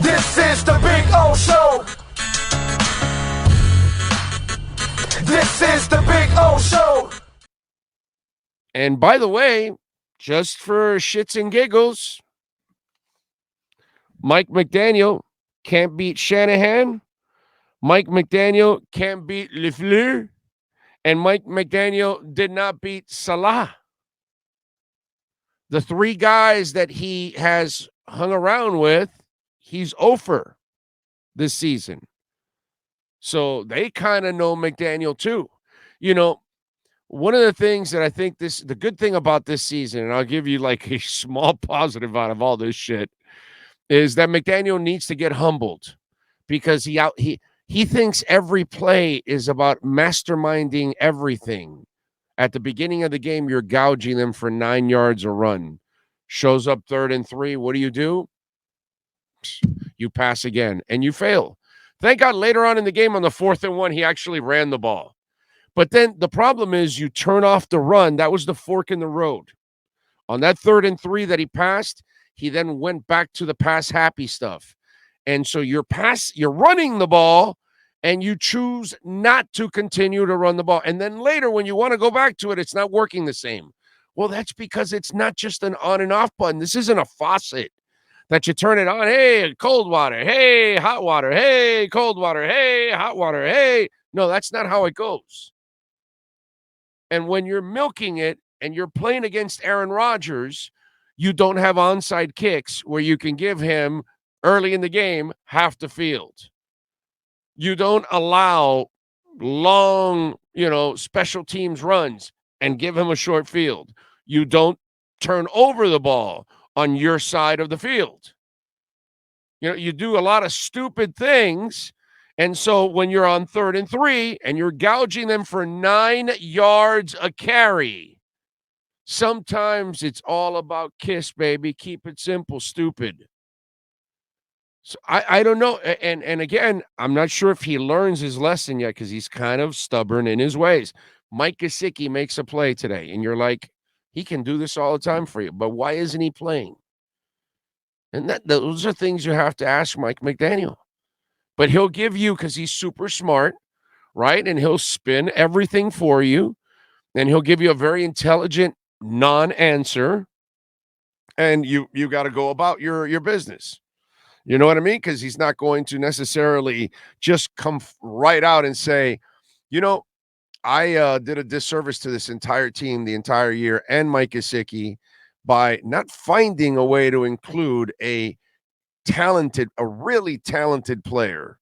This is the Big O Show. This is the Big O Show. And by the way, just for shits and giggles, Mike McDaniel can't beat Shanahan. Mike McDaniel can't beat LeFleur. And Mike McDaniel did not beat Salah. The three guys that he has hung around with, he's over this season. So they kind of know McDaniel too. You know, one of the things that I think the good thing about this season, and I'll give you like a small positive out of all this shit, is that McDaniel needs to get humbled because he thinks every play is about masterminding everything. At the beginning of the game, you're gouging them for 9 yards a run. Shows up 3rd and 3. What do? You pass again and you fail. Thank God later on in the game on the 4th and 1, he actually ran the ball. But then the problem is you turn off the run. That was the fork in the road. On that 3rd and 3 that he passed, he then went back to the pass happy stuff. And so you're running the ball and you choose not to continue to run the ball. And then later when you want to go back to it, it's not working the same. Well, that's because it's not just an on and off button. This isn't a faucet that you turn it on. Hey, cold water. Hey, hot water. Hey, cold water. Hey, hot water. Hey. No, that's not how it goes. And when you're milking it and you're playing against Aaron Rodgers, you don't have onside kicks where you can give him early in the game half the field. You don't allow long, special teams runs and give him a short field. You don't turn over the ball on your side of the field. You do a lot of stupid things. And so when you're on 3rd and 3 and you're gouging them for 9 yards a carry, sometimes it's all about kiss, baby. Keep it simple, stupid. So I don't know. And again, I'm not sure if he learns his lesson yet because he's kind of stubborn in his ways. Mike Gesicki makes a play today, and you're like, he can do this all the time for you, but why isn't he playing? And those are things you have to ask Mike McDaniel. But he'll give you, because he's super smart, right? And he'll spin everything for you, and he'll give you a very intelligent non-answer, and you got to go about your business. You know what I mean? Because he's not going to necessarily just come right out and say, I did a disservice to this entire team the entire year and Mike Gesicki by not finding a way to include a really talented player.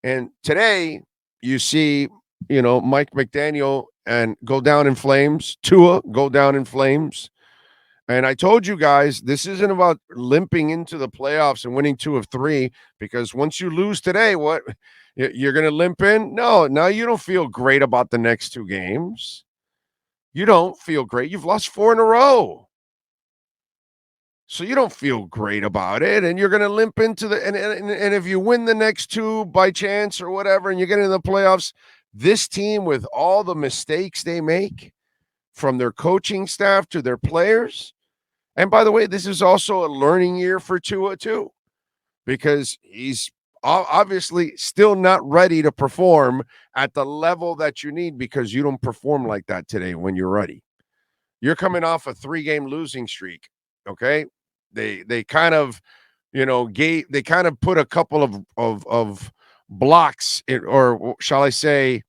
And today you see, Mike McDaniel and go down in flames, Tua go down in flames. And I told you guys, this isn't about limping into the playoffs and winning 2 of 3, because once you lose today, what, you're going to limp in? No, now you don't feel great about the next 2 games. You don't feel great. You've lost 4 in a row. So you don't feel great about it, and you're going to limp into and if you win the next 2 by chance or whatever, and you get into the playoffs, this team with all the mistakes they make from their coaching staff to their players. And by the way, this is also a learning year for Tua too, because he's obviously still not ready to perform at the level that you need, because you don't perform like that today when you're ready. You're coming off a 3-game losing streak, okay? They kind of, they kind of put a couple of blocks or shall I say,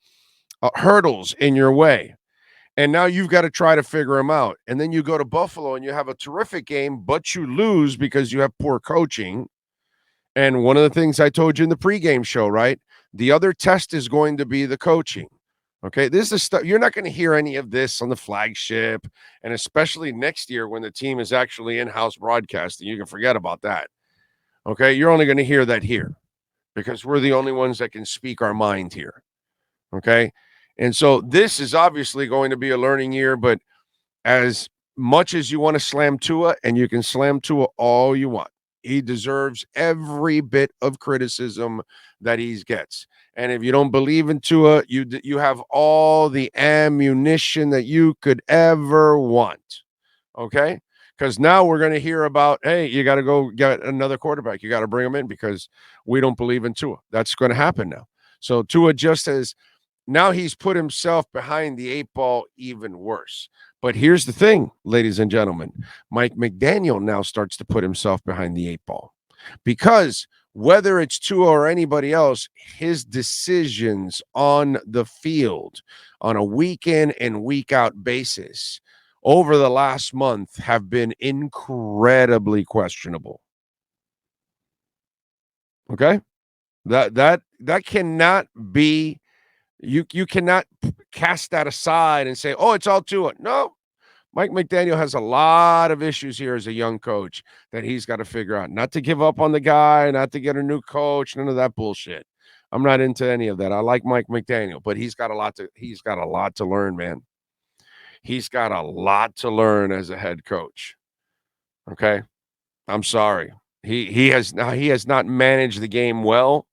hurdles in your way. And now you've got to try to figure them out. And then you go to Buffalo and you have a terrific game, but you lose because you have poor coaching. And one of the things I told you in the pregame show, right? The other test is going to be the coaching. Okay, this is stuff you're not going to hear any of this on the flagship, and especially next year when the team is actually in-house broadcasting. You can forget about that. Okay, you're only going to hear that here because we're the only ones that can speak our mind here. Okay, and so this is obviously going to be a learning year, but as much as you want to slam Tua, and you can slam Tua all you want, he deserves every bit of criticism that he gets. And if you don't believe in Tua, you have all the ammunition that you could ever want. Okay? Because now we're going to hear about, hey, you got to go get another quarterback. You got to bring him in because we don't believe in Tua. That's going to happen now. So Tua just as now he's put himself behind the 8 ball even worse. But here's the thing, ladies and gentlemen. Mike McDaniel now starts to put himself behind the 8 ball because whether it's Tua or anybody else, his decisions on the field on a week in and week out basis over the last month have been incredibly questionable. Okay? That cannot be you cannot cast that aside and say, "Oh, it's all Tua." No. Mike McDaniel has a lot of issues here as a young coach that he's got to figure out. Not to give up on the guy, not to get a new coach, none of that bullshit. I'm not into any of that. I like Mike McDaniel, but he's got a lot to learn, man. He's got a lot to learn as a head coach. Okay? I'm sorry. He has not managed the game well,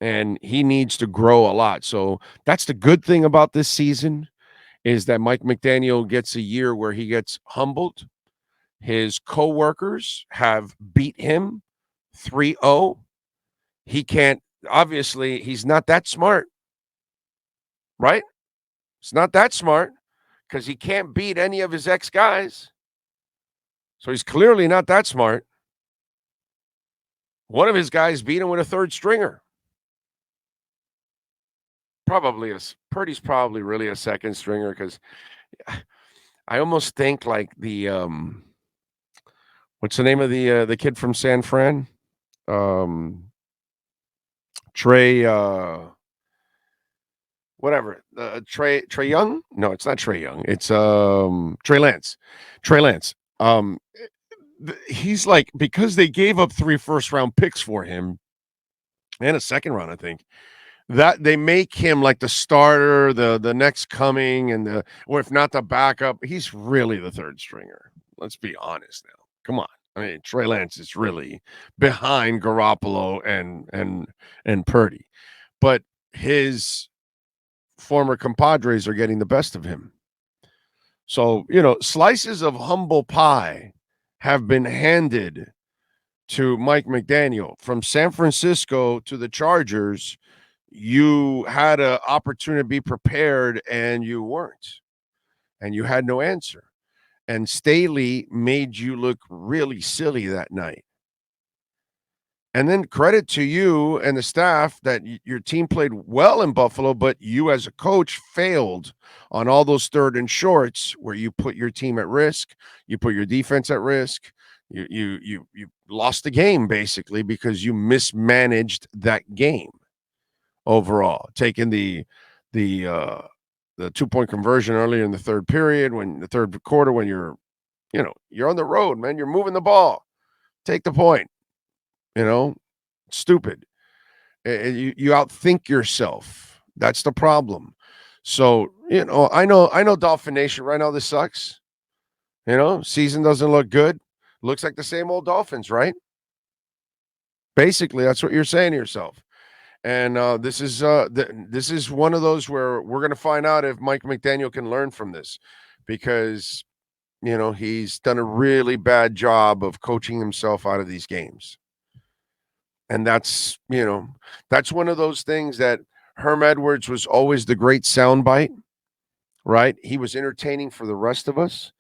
and he needs to grow a lot. So that's the good thing about this season is that Mike McDaniel gets a year where he gets humbled. His coworkers have beat him 3-0. He can't obviously he's not that smart, right? He's not that smart because he can't beat any of his ex guys. So he's clearly not that smart. One of his guys beat him with a third stringer. Purdy's probably really a second stringer because I almost think like the what's the name of the kid from San Fran? Trey whatever. Trey Young? No, it's not Trey Young. It's Trey Lance. Trey Lance. He's like because they gave up 3 first-round picks for him and a second round, I think. That they make him like the starter, the next coming, and or if not the backup, he's really the third stringer. Let's be honest now. Come on. I mean, Trey Lance is really behind Garoppolo and Purdy. But his former compadres are getting the best of him. So, slices of humble pie have been handed to Mike McDaniel from San Francisco to the Chargers. You had an opportunity to be prepared and you weren't, and you had no answer. And Staley made you look really silly that night. And then credit to you and the staff that your team played well in Buffalo, but you as a coach failed on all those third and shorts where you put your team at risk, you put your defense at risk. You lost the game basically because you mismanaged that game overall, taking the 2-point conversion earlier in the third period when the third quarter when you're on the road, man, you're moving the ball. Take the point. Stupid. You outthink yourself. That's the problem. So, I know Dolphin Nation right now this sucks. Season doesn't look good. Looks like the same old Dolphins, right? Basically, that's what you're saying to yourself. And this is one of those where we're going to find out if Mike McDaniel can learn from this because, he's done a really bad job of coaching himself out of these games. And that's one of those things that Herm Edwards was always the great soundbite, right? He was entertaining for the rest of us.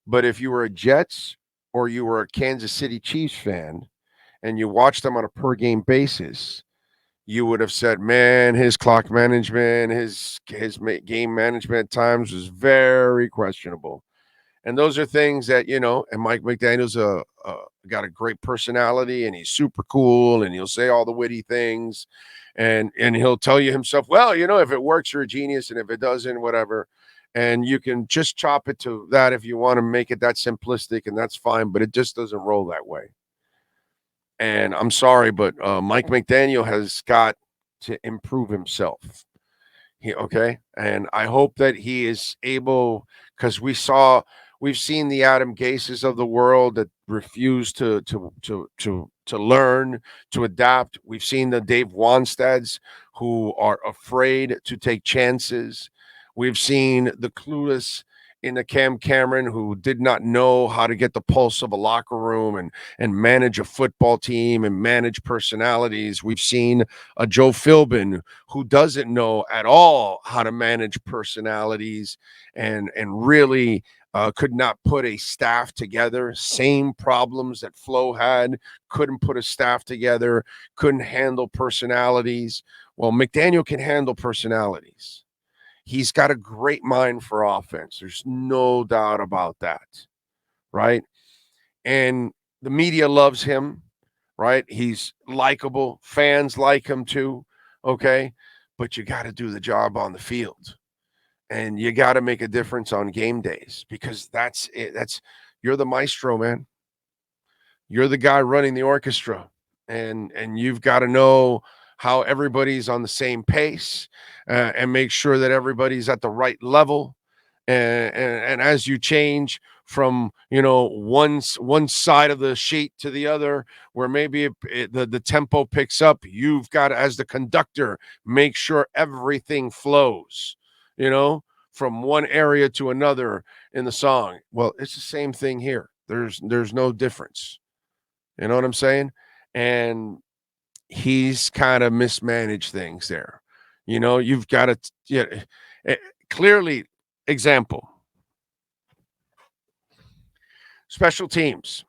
But if you were a Jets or you were a Kansas City Chiefs fan and you watched them on a per game basis, you would have said, man, his clock management, his game management at times was very questionable. And those are things that, and Mike McDaniel's got a great personality and he's super cool and he'll say all the witty things and he'll tell you himself, well, if it works, you're a genius. And if it doesn't, whatever. And you can just chop it to that if you want to make it that simplistic, and that's fine, but it just doesn't roll that way. And I'm sorry, but Mike McDaniel has got to improve himself. Okay. And I hope that he is able, because we've seen the Adam Gases of the world that refuse to learn, to adapt. We've seen the Dave Wanstads who are afraid to take chances. We've seen the clueless in the Cam Cameron who did not know how to get the pulse of a locker room and manage a football team and manage personalities. We've seen a Joe Philbin who doesn't know at all how to manage personalities and really could not put a staff together. Same problems that Flo had, couldn't put a staff together, couldn't handle personalities. Well, McDaniel can handle personalities. He's got a great mind for offense. There's no doubt about that, right? And the media loves him, right? He's likable. Fans like him too, okay? But you got to do the job on the field. And you got to make a difference on game days because that's it. You're the maestro, man. You're the guy running the orchestra. And you've got to know how everybody's on the same pace and make sure that everybody's at the right level. And as you change from one side of the sheet to the other, where maybe the tempo picks up, you've got to, as the conductor, make sure everything flows. From one area to another in the song. Well, it's the same thing here. There's no difference. You know what I'm saying? And he's kind of mismanaged things there. You've got to clearly example. Special teams.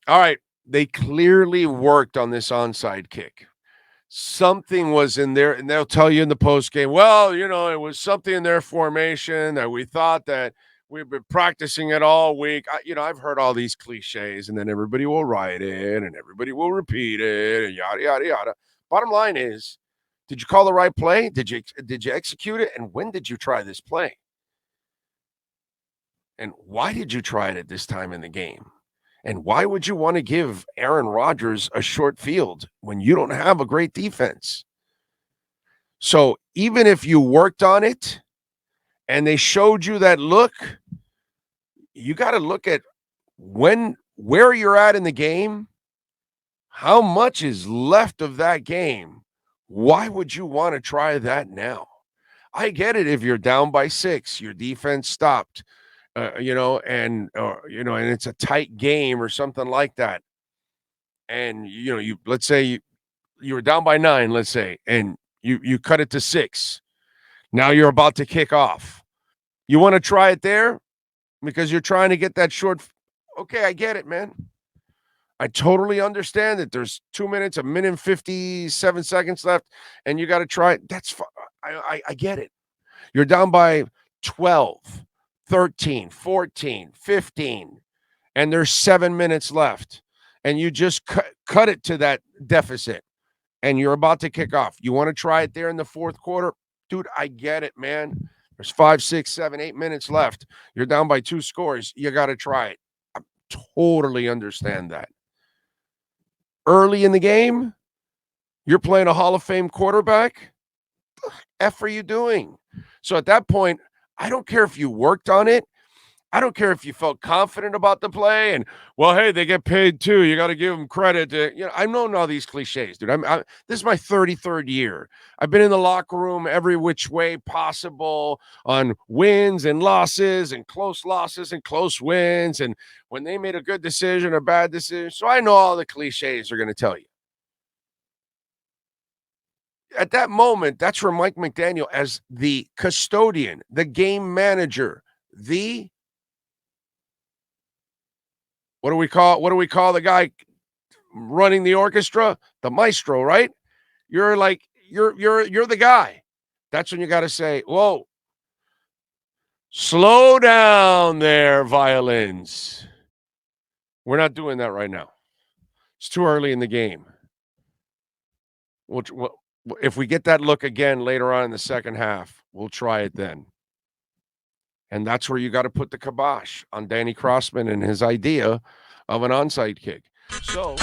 All right, they clearly worked on this onside kick. Something was in there, and they'll tell you in the post game, well, it was something in their formation that we thought that we've been practicing it all week. I've heard all these cliches, and then everybody will write it, and everybody will repeat it, and yada, yada, yada. Bottom line is, did you call the right play? Did you execute it? And when did you try this play? And why did you try it at this time in the game? And why would you want to give Aaron Rodgers a short field when you don't have a great defense? So even if you worked on it and they showed you that look, you got to look at where you're at in the game, how much is left of that game. Why would you want to try that now? I get it if you're down by 6, your defense stopped. And it's a tight game or something like that. And, let's say you were down by 9, let's say, and you cut it to 6. Now you're about to kick off. You want to try it there because you're trying to get that short. Okay, I get it, man. I totally understand that there's 2 minutes, 1minute and 57 seconds left, and you got to try it. That's fine. I get it. You're down by 12. 13, 14, 15, and there's 7 minutes left, and you just cut it to that deficit, and you're about to kick off. You want to try it there in the fourth quarter? Dude, I get it, man. There's 5, 6, 7, 8 minutes left. You're down by 2 scores. You got to try it. I totally understand that. Early in the game, you're playing a Hall of Fame quarterback? What the F are you doing? So at that point, I don't care if you worked on it. I don't care if you felt confident about the play and, well, hey, they get paid too. You got to give them credit. I know all these cliches, dude. This is my 33rd year. I've been in the locker room every which way possible on wins and losses and close losses and close wins. And when they made a good decision or bad decision. So I know all the cliches are going to tell you. At that moment, that's where Mike McDaniel, as the custodian, the game manager, what do we call the guy running the orchestra? The maestro, right? You're the guy. That's when you got to say, whoa, slow down there, violins. We're not doing that right now. It's too early in the game. If we get that look again later on in the second half, we'll try it then. And that's where you got to put the kibosh on Danny Crossman and his idea of an onside kick. So